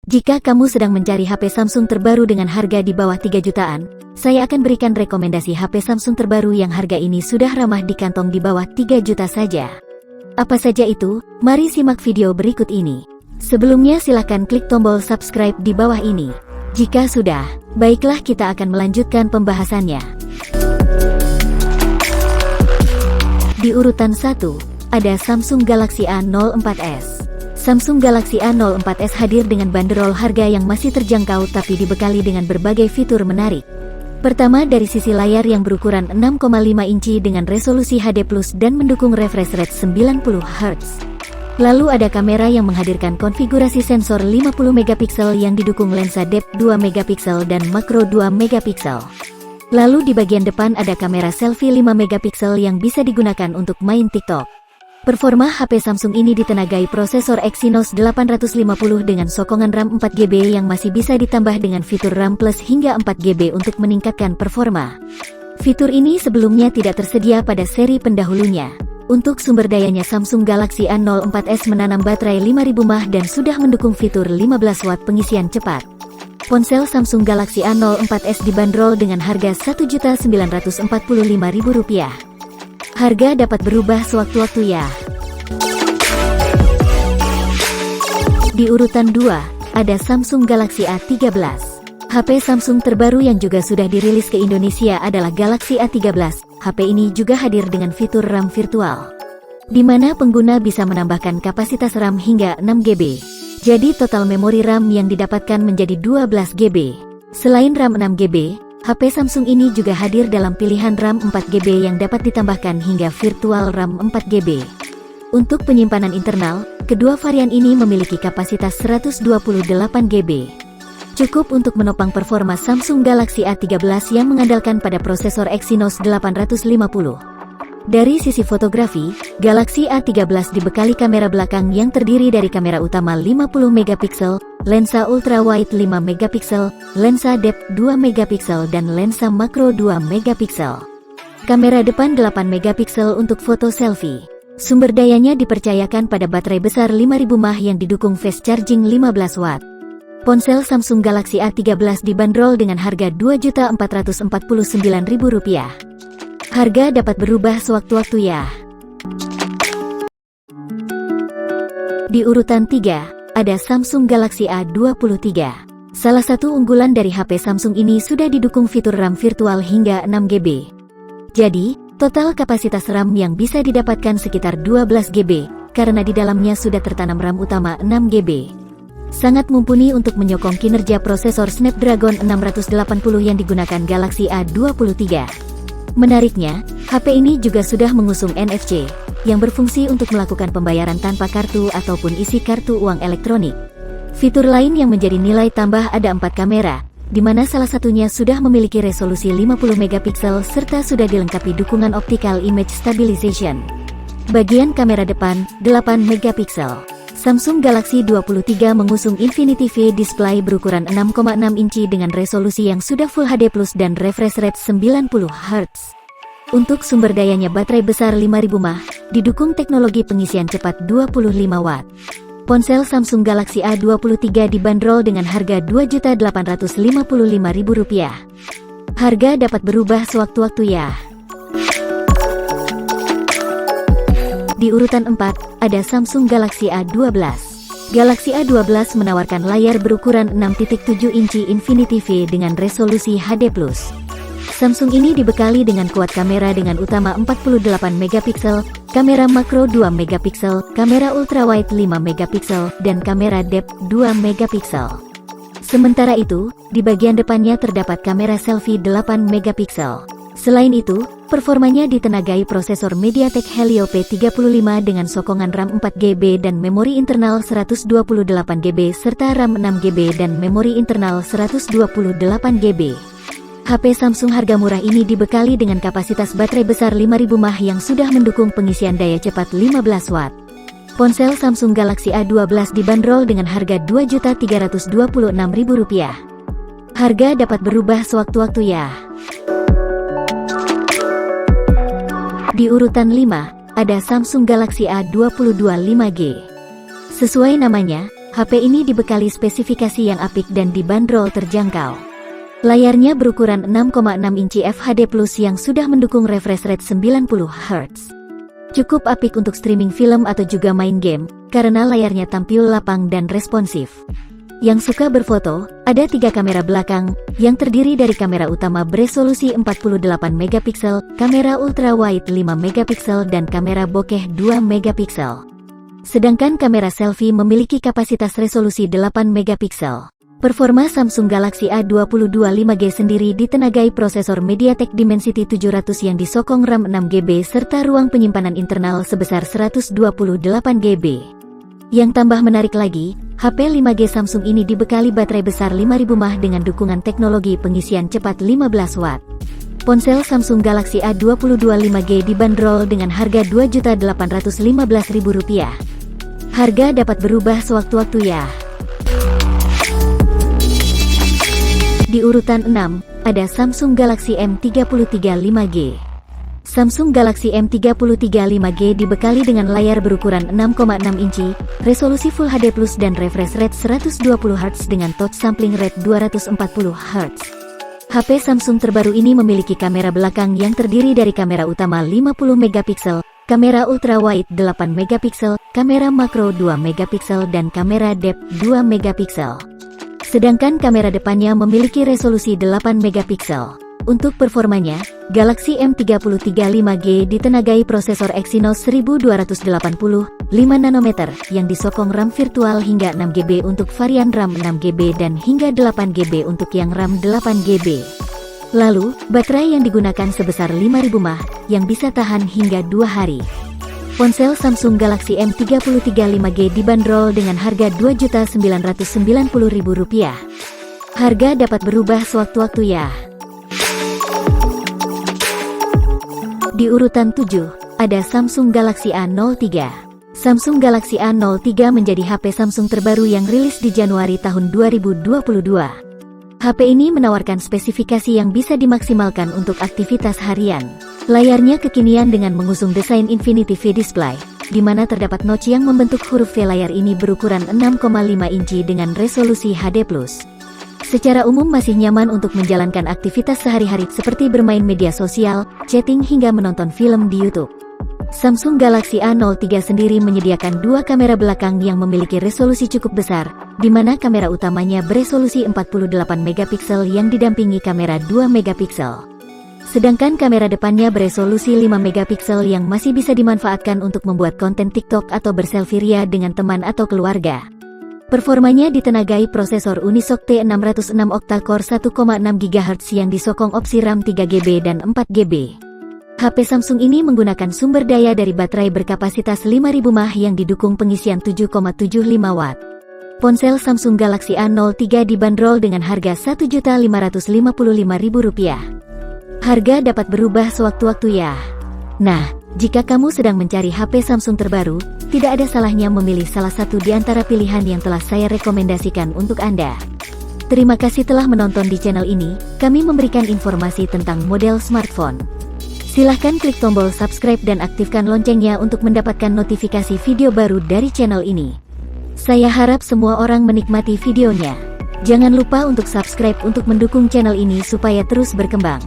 Jika kamu sedang mencari HP Samsung terbaru dengan harga di bawah 3 jutaan, saya akan berikan rekomendasi HP Samsung terbaru yang harga ini sudah ramah di kantong di bawah 3 juta saja. Apa saja itu? Mari simak video berikut ini. Sebelumnya silakan klik tombol subscribe di bawah ini. Jika sudah, baiklah kita akan melanjutkan pembahasannya. Di urutan 1, ada Samsung Galaxy A04s. Samsung Galaxy A04s hadir dengan banderol harga yang masih terjangkau tapi dibekali dengan berbagai fitur menarik. Pertama, dari sisi layar yang berukuran 6,5 inci dengan resolusi HD+ dan mendukung refresh rate 90 Hz. Lalu ada kamera yang menghadirkan konfigurasi sensor 50 megapiksel yang didukung lensa depth 2 megapiksel dan makro 2 megapiksel. Lalu di bagian depan ada kamera selfie 5 megapiksel yang bisa digunakan untuk main TikTok. Performa HP Samsung ini ditenagai prosesor Exynos 850 dengan sokongan RAM 4GB yang masih bisa ditambah dengan fitur RAM Plus hingga 4GB untuk meningkatkan performa. Fitur ini sebelumnya tidak tersedia pada seri pendahulunya. Untuk sumber dayanya, Samsung Galaxy A04s menanam baterai 5000 mAh dan sudah mendukung fitur 15 watt pengisian cepat. Ponsel Samsung Galaxy A04s dibanderol dengan harga Rp1.945.000. Harga dapat berubah sewaktu-waktu ya. Di urutan 2, ada Samsung Galaxy A13. HP Samsung terbaru yang juga sudah dirilis ke Indonesia adalah Galaxy A13. HP ini juga hadir dengan fitur RAM virtual, di mana pengguna bisa menambahkan kapasitas RAM hingga 6GB. Jadi total memori RAM yang didapatkan menjadi 12GB. Selain RAM 6GB, HP Samsung ini juga hadir dalam pilihan RAM 4GB yang dapat ditambahkan hingga virtual RAM 4GB. Untuk penyimpanan internal, kedua varian ini memiliki kapasitas 128GB. Cukup untuk menopang performa Samsung Galaxy A13 yang mengandalkan pada prosesor Exynos 850. Dari sisi fotografi, Galaxy A13 dibekali kamera belakang yang terdiri dari kamera utama 50 megapiksel, lensa ultrawide 5 megapiksel, lensa depth 2 megapiksel dan lensa makro 2 megapiksel. Kamera depan 8 megapiksel untuk foto selfie. Sumber dayanya dipercayakan pada baterai besar 5000 mAh yang didukung fast charging 15 watt. Ponsel Samsung Galaxy A13 dibanderol dengan harga Rp2.449.000. Harga dapat berubah sewaktu-waktu ya. Di urutan 3, ada Samsung Galaxy A23. Salah satu unggulan dari HP Samsung ini sudah didukung fitur RAM virtual hingga 6GB. Jadi, total kapasitas RAM yang bisa didapatkan sekitar 12GB, karena di dalamnya sudah tertanam RAM utama 6GB. Sangat mumpuni untuk menyokong kinerja prosesor Snapdragon 680 yang digunakan Galaxy A23. Menariknya, HP ini juga sudah mengusung NFC, yang berfungsi untuk melakukan pembayaran tanpa kartu ataupun isi kartu uang elektronik. Fitur lain yang menjadi nilai tambah ada 4 kamera, di mana salah satunya sudah memiliki resolusi 50 megapiksel serta sudah dilengkapi dukungan optical image stabilization. Bagian kamera depan, 8 megapiksel. Samsung Galaxy A23 mengusung Infinity V display berukuran 6,6 inci dengan resolusi yang sudah Full HD+ dan refresh rate 90 Hz. Untuk sumber dayanya, baterai besar 5000 mAh, didukung teknologi pengisian cepat 25 watt. Ponsel Samsung Galaxy A23 dibanderol dengan harga Rp2.855.000. Harga dapat berubah sewaktu-waktu ya. Di urutan 4, ada Samsung Galaxy A12. Galaxy A12 menawarkan layar berukuran 6.7 inci Infinity V dengan resolusi HD+. Samsung ini dibekali dengan kuat kamera dengan utama 48 megapiksel, kamera makro 2 megapiksel, kamera ultrawide 5 megapiksel, dan kamera depth 2 megapiksel. Sementara itu, di bagian depannya terdapat kamera selfie 8 megapiksel. Selain itu, performanya ditenagai prosesor MediaTek Helio P35 dengan sokongan RAM 4GB dan memori internal 128GB serta RAM 6GB dan memori internal 128GB. HP Samsung harga murah ini dibekali dengan kapasitas baterai besar 5000 mAh yang sudah mendukung pengisian daya cepat 15 watt. Ponsel Samsung Galaxy A12 dibanderol dengan harga Rp2.326.000. Harga dapat berubah sewaktu-waktu ya. Di urutan 5, ada Samsung Galaxy A22 5G. Sesuai namanya, HP ini dibekali spesifikasi yang apik dan dibanderol terjangkau. Layarnya berukuran 6,6 inci FHD+ yang sudah mendukung refresh rate 90 Hz. Cukup apik untuk streaming film atau juga main game, karena layarnya tampil lapang dan responsif. Yang suka berfoto, ada 3 kamera belakang, yang terdiri dari kamera utama beresolusi 48 megapiksel, kamera ultrawide 5 megapiksel dan kamera bokeh 2 megapiksel. Sedangkan kamera selfie memiliki kapasitas resolusi 8 megapiksel. Performa Samsung Galaxy A22 5G sendiri ditenagai prosesor MediaTek Dimensity 700 yang disokong RAM 6GB serta ruang penyimpanan internal sebesar 128GB. Yang tambah menarik lagi, HP 5G Samsung ini dibekali baterai besar 5000 mAh dengan dukungan teknologi pengisian cepat 15 Watt. Ponsel Samsung Galaxy A22 5G dibanderol dengan harga Rp2.815.000. Harga dapat berubah sewaktu-waktu ya. Di urutan 6, ada Samsung Galaxy M33 5G. Samsung Galaxy M33 5G dibekali dengan layar berukuran 6,6 inci, resolusi Full HD+, dan refresh rate 120 Hz dengan touch sampling rate 240 Hz. HP Samsung terbaru ini memiliki kamera belakang yang terdiri dari kamera utama 50 megapiksel, kamera ultrawide 8 megapiksel, kamera makro 2 megapiksel dan kamera depth 2 megapiksel. Sedangkan kamera depannya memiliki resolusi 8 megapiksel. Untuk performanya, Galaxy M33 5G ditenagai prosesor Exynos 1280 5nm yang disokong RAM virtual hingga 6GB untuk varian RAM 6GB dan hingga 8GB untuk yang RAM 8GB. Lalu, baterai yang digunakan sebesar 5000 mAh yang bisa tahan hingga 2 hari. Ponsel Samsung Galaxy M33 5G dibanderol dengan harga Rp2.990.000. Harga dapat berubah sewaktu-waktu ya. Di urutan 7, ada Samsung Galaxy A03. Samsung Galaxy A03 menjadi HP Samsung terbaru yang rilis di Januari tahun 2022. HP ini menawarkan spesifikasi yang bisa dimaksimalkan untuk aktivitas harian. Layarnya kekinian dengan mengusung desain Infinity V Display, di mana terdapat notch yang membentuk huruf V. Layar ini berukuran 6,5 inci dengan resolusi HD+. Secara umum masih nyaman untuk menjalankan aktivitas sehari-hari seperti bermain media sosial, chatting hingga menonton film di YouTube. Samsung Galaxy A03 sendiri menyediakan 2 kamera belakang yang memiliki resolusi cukup besar, di mana kamera utamanya beresolusi 48 megapiksel yang didampingi kamera 2 megapiksel. Sedangkan kamera depannya beresolusi 5 megapiksel yang masih bisa dimanfaatkan untuk membuat konten TikTok atau berselfie ria dengan teman atau keluarga. Performanya ditenagai prosesor Unisoc T606 octa-core 1,6 GHz yang disokong opsi RAM 3GB dan 4GB. HP Samsung ini menggunakan sumber daya dari baterai berkapasitas 5000 mAh yang didukung pengisian 7,75 Watt. Ponsel Samsung Galaxy A03 dibanderol dengan harga Rp1.555.000. Harga dapat berubah sewaktu-waktu ya. Nah, jika kamu sedang mencari HP Samsung terbaru, tidak ada salahnya memilih salah satu di antara pilihan yang telah saya rekomendasikan untuk Anda. Terima kasih telah menonton di channel ini. Kami memberikan informasi tentang model smartphone. Silahkan klik tombol subscribe dan aktifkan loncengnya untuk mendapatkan notifikasi video baru dari channel ini. Saya harap semua orang menikmati videonya. Jangan lupa untuk subscribe untuk mendukung channel ini supaya terus berkembang.